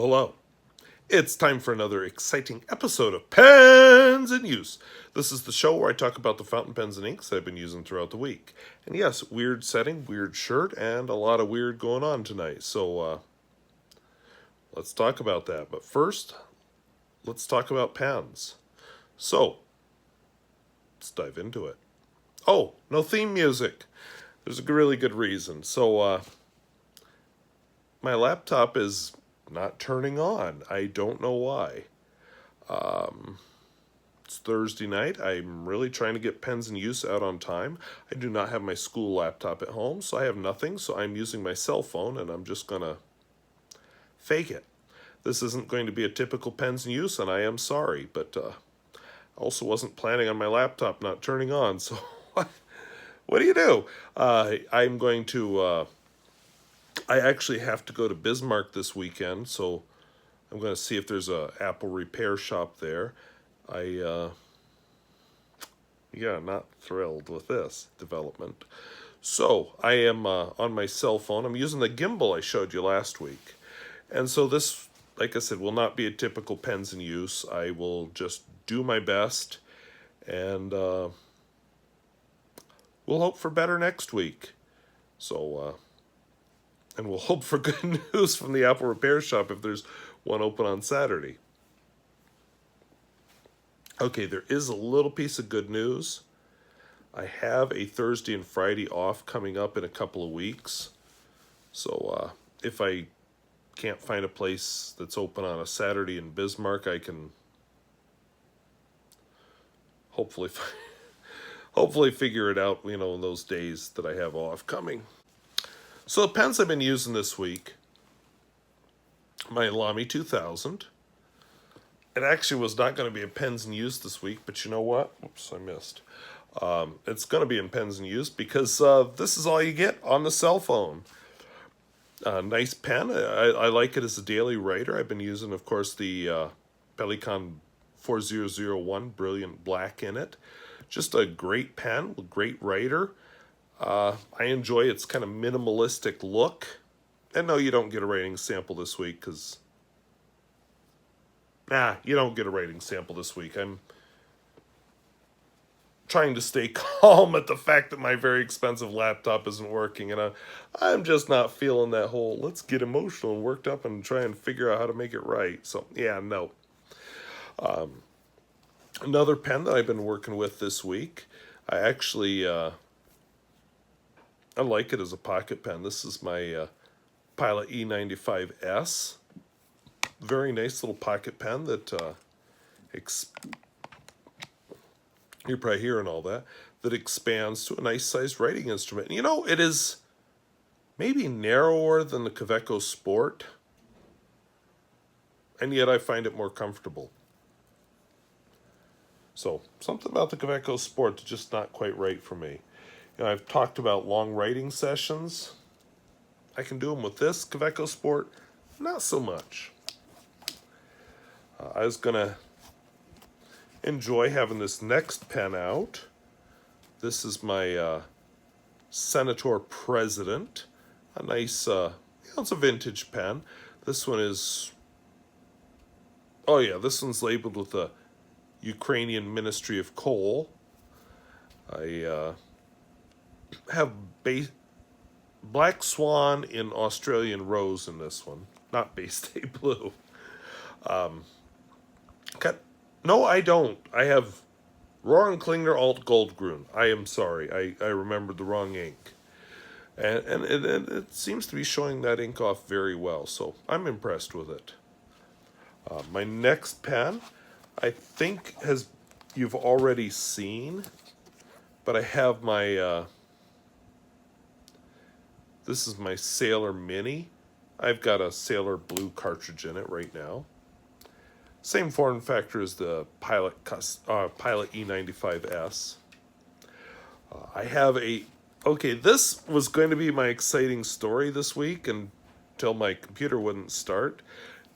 Hello. It's time for another exciting episode of Pens in Use. This is the show where I talk about the fountain pens and inks that I've been using throughout the week. And yes, weird setting, weird shirt, and a lot of weird going on tonight. So let's talk about that. But first, let's talk about pens. So, let's dive into it. Oh, no theme music. There's a really good reason. So, my laptop is not turning on. I don't know why. It's Thursday night. I'm really trying to get Pens in Use out on time. I do not have my school laptop at home, so I have nothing. So I'm using my cell phone, and I'm just going to fake it. This isn't going to be a typical Pens in Use, and I am sorry. But I also wasn't planning on my laptop not turning on, so what do you do? I'm going to... I actually have to go to Bismarck this weekend, so I'm going to see if there's a Apple repair shop there. Not thrilled with this development. So I am on my cell phone. I'm using the gimbal I showed you last week. And so this, like I said, will not be a typical Pens in Use. I will just do my best, and we'll hope for better next week. So, and we'll hope for good news from the Apple repair shop if there's one open on Saturday. Okay, there is a little piece of good news. I have a Thursday and Friday off coming up in a couple of weeks. So if I can't find a place that's open on a Saturday in Bismarck, I can hopefully figure it out, in those days that I have off coming. So the pens I've been using this week, my Lamy 2000. It actually was not going to be a Pens in Use this week, but you know what? Whoops, I missed. It's going to be in Pens in Use because this is all you get on the cell phone. Nice pen. I like it as a daily writer. I've been using, of course, the Pelikan 4001 Brilliant Black in it. Just a great pen, a great writer. I enjoy its kind of minimalistic look. And no, you don't get a writing sample this week because... you don't get a writing sample this week. I'm trying to stay calm at the fact that my very expensive laptop isn't working. And I'm just not feeling that whole, let's get emotional and worked up and try and figure out how to make it right. So, no. Another pen that I've been working with this week, I actually... I like it as a pocket pen. This is my Pilot E95S. Very nice little pocket pen that you're probably hearing all that expands to a nice sized writing instrument. It is maybe narrower than the Kaweco Sport, and yet I find it more comfortable. So something about the Kaweco Sport is just not quite right for me. I've talked about long writing sessions. I can do them with this Kaweco Sport, not so much. I was going to enjoy having this next pen out. This is my Senator President. A nice, it's a vintage pen. This one is, this one's labeled with the Ukrainian Ministry of Coal. I have Black Swan in Australian Rose in this one, not Bay State Blue. No, I don't. I have Roaring Klingner Alt Goldgrün. I am sorry. I remembered the wrong ink. And it seems to be showing that ink off very well, so I'm impressed with it. My next pen, I think you've already seen, but I have my... This is my Sailor Mini. I've got a Sailor Blue cartridge in it right now. Same form factor as the Pilot E95S. I have this was going to be my exciting story this week until my computer wouldn't start.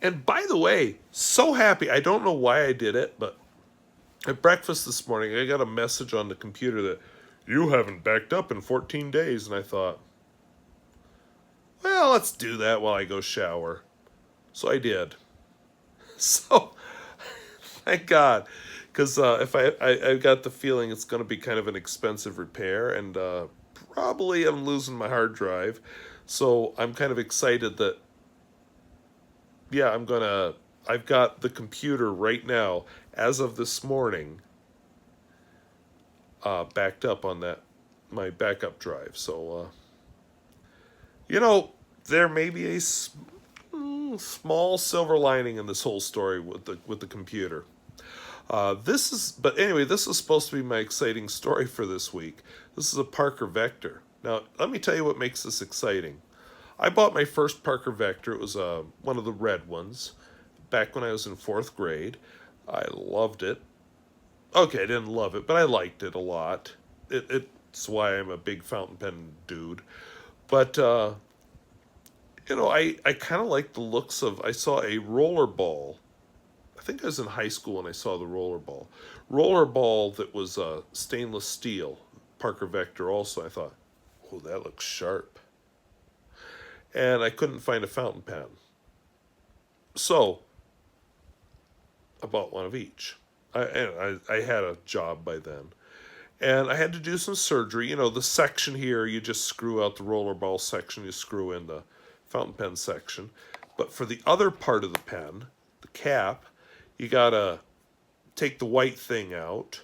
And by the way, so happy. I don't know why I did it, but at breakfast this morning, I got a message on the computer that you haven't backed up in 14 days. And I thought, well, let's do that while I go shower. So I did. So thank God, because if I got the feeling it's going to be kind of an expensive repair, and probably I'm losing my hard drive. So I'm kind of excited that, yeah, I've got the computer right now, as of this morning, backed up on that, my backup drive. So, you know, there may be a small silver lining in this whole story with the computer. But anyway, this is supposed to be my exciting story for this week. This is a Parker Vector. Now, let me tell you what makes this exciting. I bought my first Parker Vector. It was one of the red ones back when I was in fourth grade. I loved it. Okay, I didn't love it, but I liked it a lot. It's why I'm a big fountain pen dude. But, I kind of like the looks of. I saw a rollerball. I think I was in high school when I saw the rollerball. Rollerball that was stainless steel, Parker Vector also. I thought, oh, that looks sharp. And I couldn't find a fountain pen. So I bought one of each. I had a job by then. And I had to do some surgery. The section here, you just screw out the rollerball section, you screw in the fountain pen section. But for the other part of the pen, the cap, you gotta take the white thing out,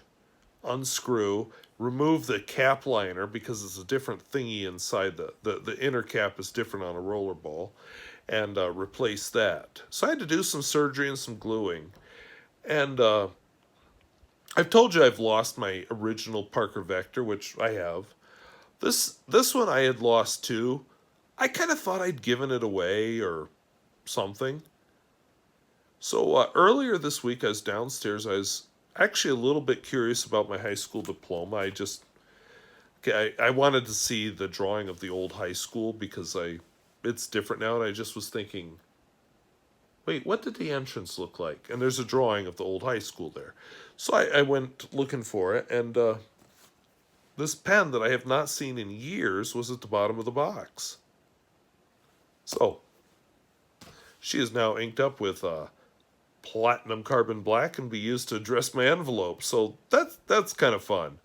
unscrew, remove the cap liner because it's a different thingy inside the inner cap is different on a rollerball, and replace that. So I had to do some surgery and some gluing. And I've told you I've lost my original Parker Vector, which I have. This one I had lost too. I kind of thought I'd given it away or something. So earlier this week, I was downstairs. I was actually a little bit curious about my high school diploma. I wanted to see the drawing of the old high school because it's different now, and I just was thinking, wait, what did the entrance look like? And there's a drawing of the old high school there. So I went looking for it, and this pen that I have not seen in years was at the bottom of the box. So she is now inked up with platinum carbon black and be used to address my envelope. So that's kind of fun.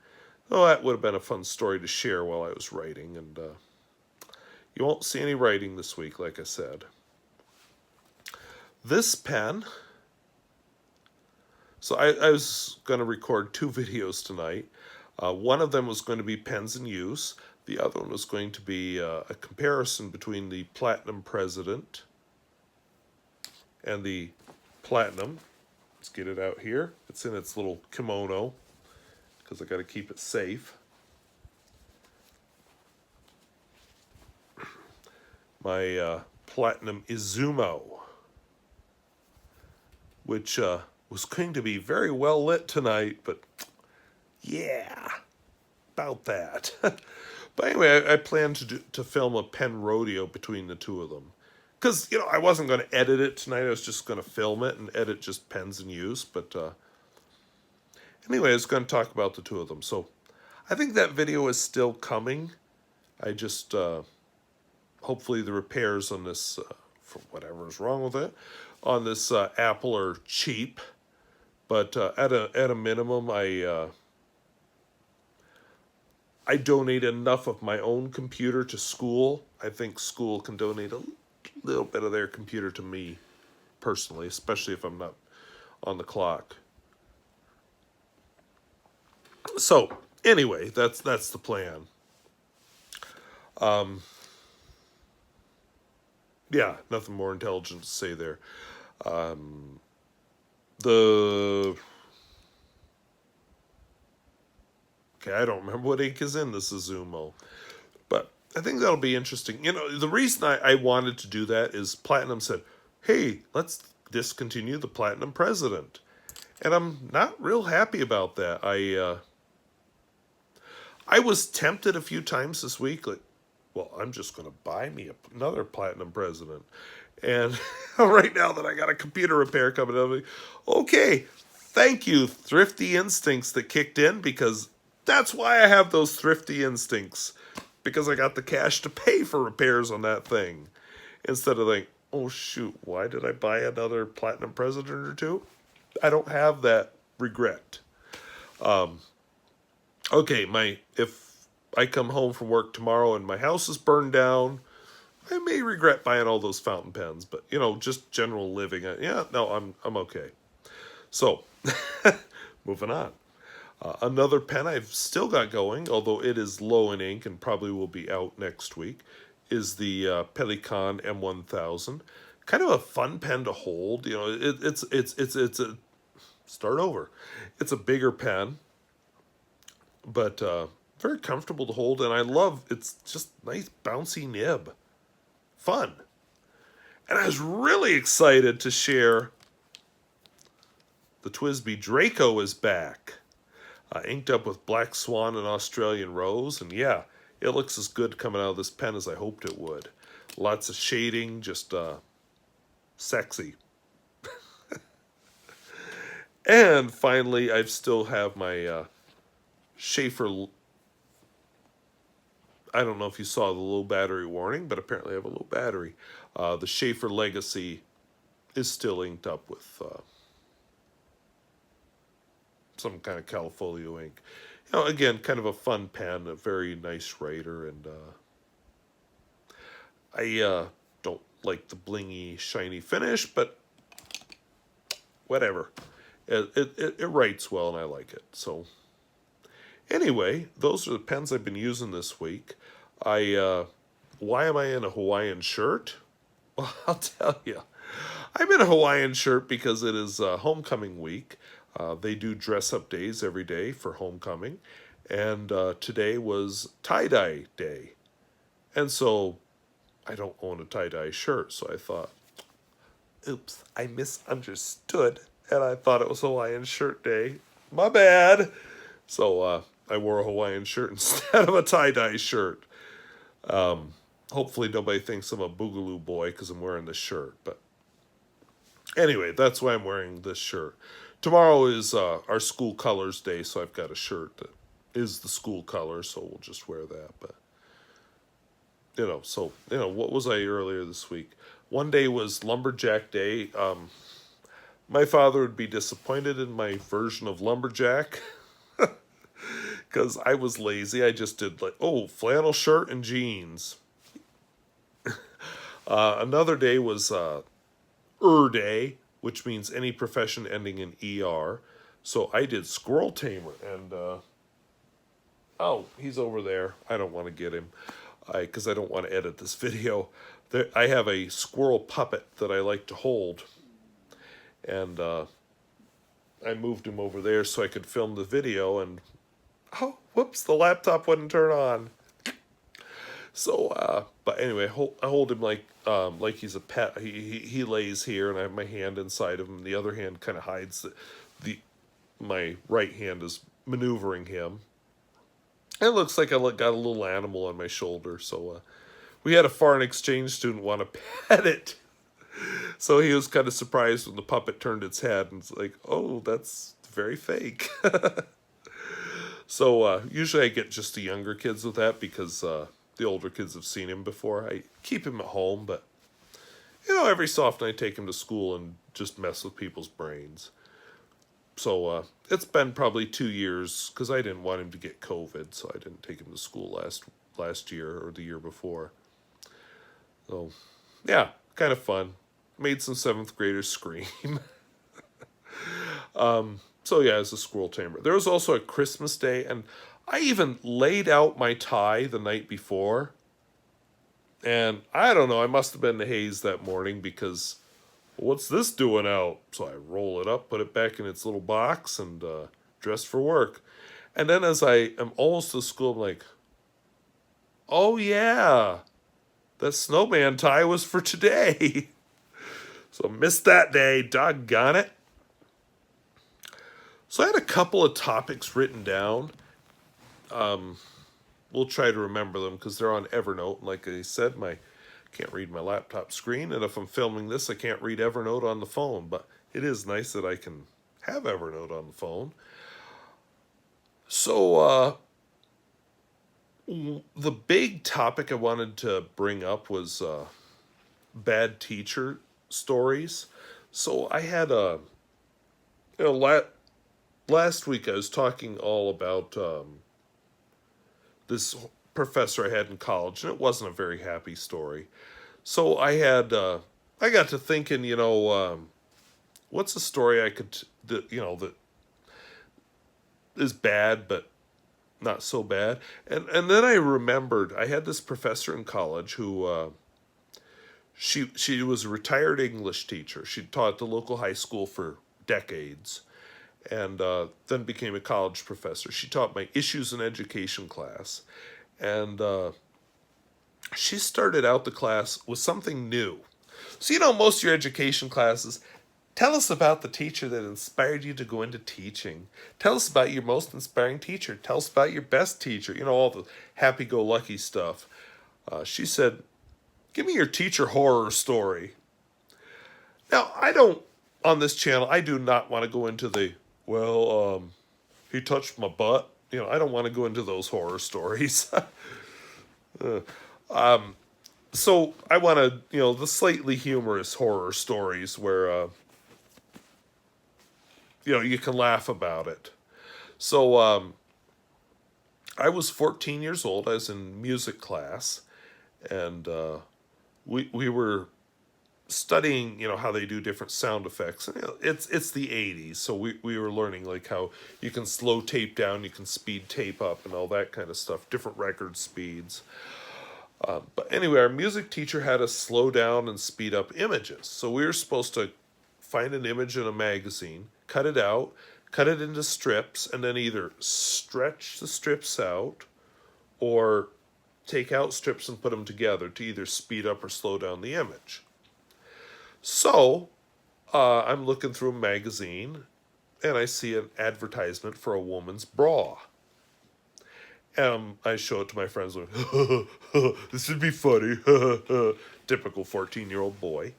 Oh, that would have been a fun story to share while I was writing. And you won't see any writing this week, like I said. This pen. So I was going to record 2 videos tonight. One of them was going to be pens in use. The other one was going to be a comparison between the Platinum President and the Platinum. Let's get it out here. It's in its little kimono because I got to keep it safe. My Platinum Izumo, which was going to be very well lit tonight, but yeah, about that. But anyway, I planned to film a pen rodeo between the two of them. Because, I wasn't going to edit it tonight. I was just going to film it and edit just pens in use. But anyway, I was going to talk about the two of them. So I think that video is still coming. I just, hopefully the repairs on this, for whatever is wrong with it, on this Apple are cheap. But at a minimum, I donate enough of my own computer to school. I think school can donate a little bit of their computer to me personally, especially if I'm not on the clock. So anyway, that's the plan. Yeah, nothing more intelligent to say there. Okay, I don't remember what ink is in this Izumo, but I think that'll be interesting. The reason I wanted to do that is Platinum said, hey, let's discontinue the Platinum President. And I'm not real happy about that. I was tempted a few times this week, like, well, I'm just going to buy me another Platinum President. And right now that I got a computer repair coming up, like, okay, thank you, thrifty instincts that kicked in, because that's why I have those thrifty instincts. Because I got the cash to pay for repairs on that thing. Instead of like, oh shoot, why did I buy another Platinum President or two? I don't have that regret. Okay, if I come home from work tomorrow and my house is burned down, I may regret buying all those fountain pens, but just general living. Yeah, no, I'm okay. So, moving on. Another pen I've still got going, although it is low in ink and probably will be out next week, is the Pelikan M1000. Kind of a fun pen to hold. It's a start over. It's a bigger pen, but very comfortable to hold, and I love it's just nice bouncy nib, fun. And I was really excited to share the TWSBI Draco is back. Inked up with Black Swan and Australian Rose, and yeah, it looks as good coming out of this pen as I hoped it would. Lots of shading, just sexy. And finally, I still have my Schaefer. I don't know if you saw the low battery warning, but apparently I have a low battery. The Schaefer Legacy is still inked up with some kind of Califolio ink. Again, kind of a fun pen, a very nice writer, and I don't like the blingy, shiny finish, but whatever. It writes well, and I like it. So anyway, those are the pens I've been using this week. Why am I in a Hawaiian shirt? Well, I'll tell you. I'm in a Hawaiian shirt because it is homecoming week. They do dress-up days every day for homecoming. And today was tie-dye day. And so I don't own a tie-dye shirt. So I thought, oops, I misunderstood. And I thought it was Hawaiian shirt day. My bad. So I wore a Hawaiian shirt instead of a tie-dye shirt. Hopefully nobody thinks I'm a boogaloo boy because I'm wearing this shirt. But anyway, that's why I'm wearing this shirt. Tomorrow is our school colors day, so I've got a shirt that is the school color, so we'll just wear that. But what was I earlier this week? One day was lumberjack day. My father would be disappointed in my version of lumberjack because I was lazy. I just did flannel shirt and jeans. Another day was day, which means any profession ending in ER. So I did squirrel tamer, and he's over there. I don't want to get him because I don't want to edit this video. I have a squirrel puppet that I like to hold, and I moved him over there so I could film the video, and whoops, the laptop wouldn't turn on. So, but anyway, I hold him like he's a pet. He lays here, and I have my hand inside of him. The other hand kind of hides my right hand is maneuvering him. And it looks like I got a little animal on my shoulder. So, we had a foreign exchange student want to pet it. So he was kind of surprised when the puppet turned its head, and it's like, oh, that's very fake. So usually I get just the younger kids with that because the older kids have seen him before. I keep him at home, but every so often I take him to school and just mess with people's brains. So it's been probably 2 years because I didn't want him to get COVID, so I didn't take him to school last year or the year before. So yeah, kind of fun. Made some 7th graders scream. So yeah, it's a squirrel tamer. There was also a Christmas day, and I even laid out my tie the night before. And I don't know, I must have been in the haze that morning because what's this doing out? So I roll it up, put it back in its little box, and dress for work. And then as I am almost to school, I'm like, oh yeah, that snowman tie was for today. So missed that day, doggone it. So I had a couple of topics written down. We'll try to remember them because they're on Evernote. Like I said, I can't read my laptop screen, and if I'm filming this, I can't read Evernote on the phone. But it is nice that I can have Evernote on the phone. So the big topic I wanted to bring up was bad teacher stories. So I had you know, last week I was talking all about this professor I had in college, and it wasn't a very happy story. So I got to thinking, what's a story I could, that is bad but not so bad. And then I remembered I had this professor in college who she was a retired English teacher. She taught at the local high school for decades, and then became a college professor. She taught my issues in education class, and she started out the class with something new. So most of your education classes, tell us about the teacher that inspired you to go into teaching. Tell us about your most inspiring teacher. Tell us about your best teacher. All the happy-go-lucky stuff. She said, give me your teacher horror story. Now, on this channel, I do not want to go into he touched my butt. I don't want to go into those horror stories. So I want to, the slightly humorous horror stories where, you can laugh about it. So I was 14 years old. I was in music class, and we were studying, how they do different sound effects. And, it's the 80s, so we were learning like how you can slow tape down, you can speed tape up, and all that kind of stuff, different record speeds. But anyway, our music teacher had us slow down and speed up images. So we were supposed to find an image in a magazine, cut it out, cut it into strips, and then either stretch the strips out or take out strips and put them together to either speed up or slow down the image. So I'm looking through a magazine, and I see an advertisement for a woman's bra. I show it to my friends, like, this would be funny. Typical 14-year-old boy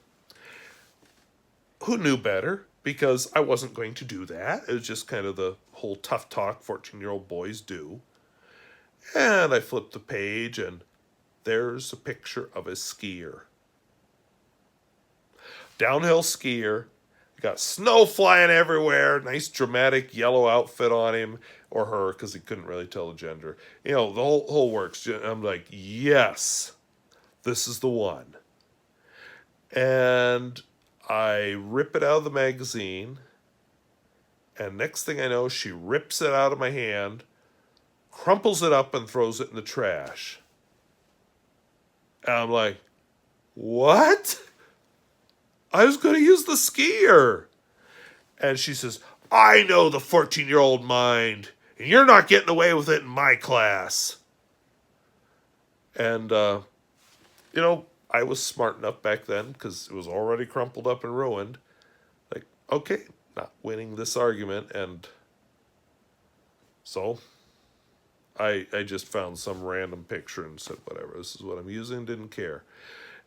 who knew better, because I wasn't going to do that. It was just kind of the whole tough talk 14-year-old boys do. And I flipped the page, and there's a picture of a skier. Downhill skier. Got snow flying everywhere. Nice dramatic yellow outfit on him, or her, because he couldn't really tell the gender. The whole works. I'm like, yes, this is the one. And I rip it out of the magazine, and next thing I know, she rips it out of my hand, crumples it up, and throws it in the trash. And I'm like, what? I was going to use the skier. And she says, I know the 14-year-old mind, and you're not getting away with it in my class. And, I was smart enough back then, because it was already crumpled up and ruined. Like, okay, not winning this argument. And so I just found some random picture and said, whatever, this is what I'm using, didn't care.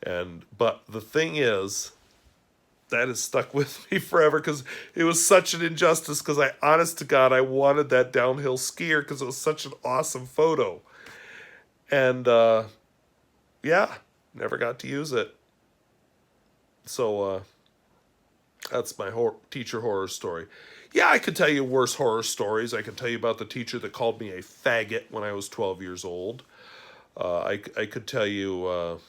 But the thing is, that has stuck with me forever, because it was such an injustice, because honest to God, I wanted that downhill skier because it was such an awesome photo. And, yeah, never got to use it. So, that's my teacher horror story. Yeah, I could tell you worse horror stories. I could tell you about the teacher that called me a faggot when I was 12 years old. I could tell you...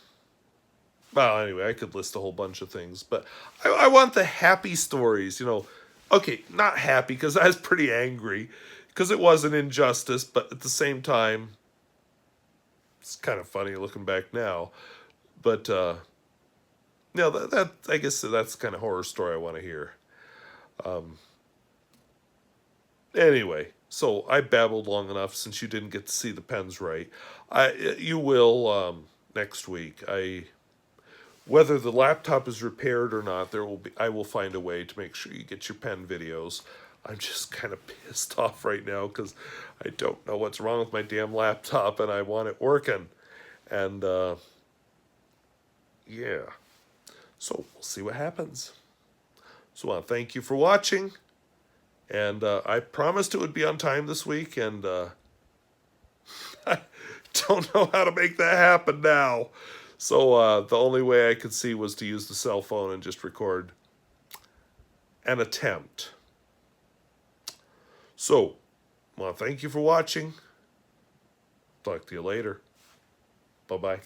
well, anyway, I could list a whole bunch of things, but I want the happy stories, Okay, not happy, because I was pretty angry, because it was an injustice, but at the same time, it's kind of funny looking back now. But, that I guess that's the kind of horror story I want to hear. Anyway, so I babbled long enough since you didn't get to see the pens right. You will next week. Whether the laptop is repaired or not, I will find a way to make sure you get your pen videos. I'm just kind of pissed off right now because I don't know what's wrong with my damn laptop, and I want it working. And, yeah. So we'll see what happens. So I want to thank you for watching. And I promised it would be on time this week, and I don't know how to make that happen now. So the only way I could see was to use the cell phone and just record an attempt. So, well, thank you for watching. Talk to you later. Bye-bye.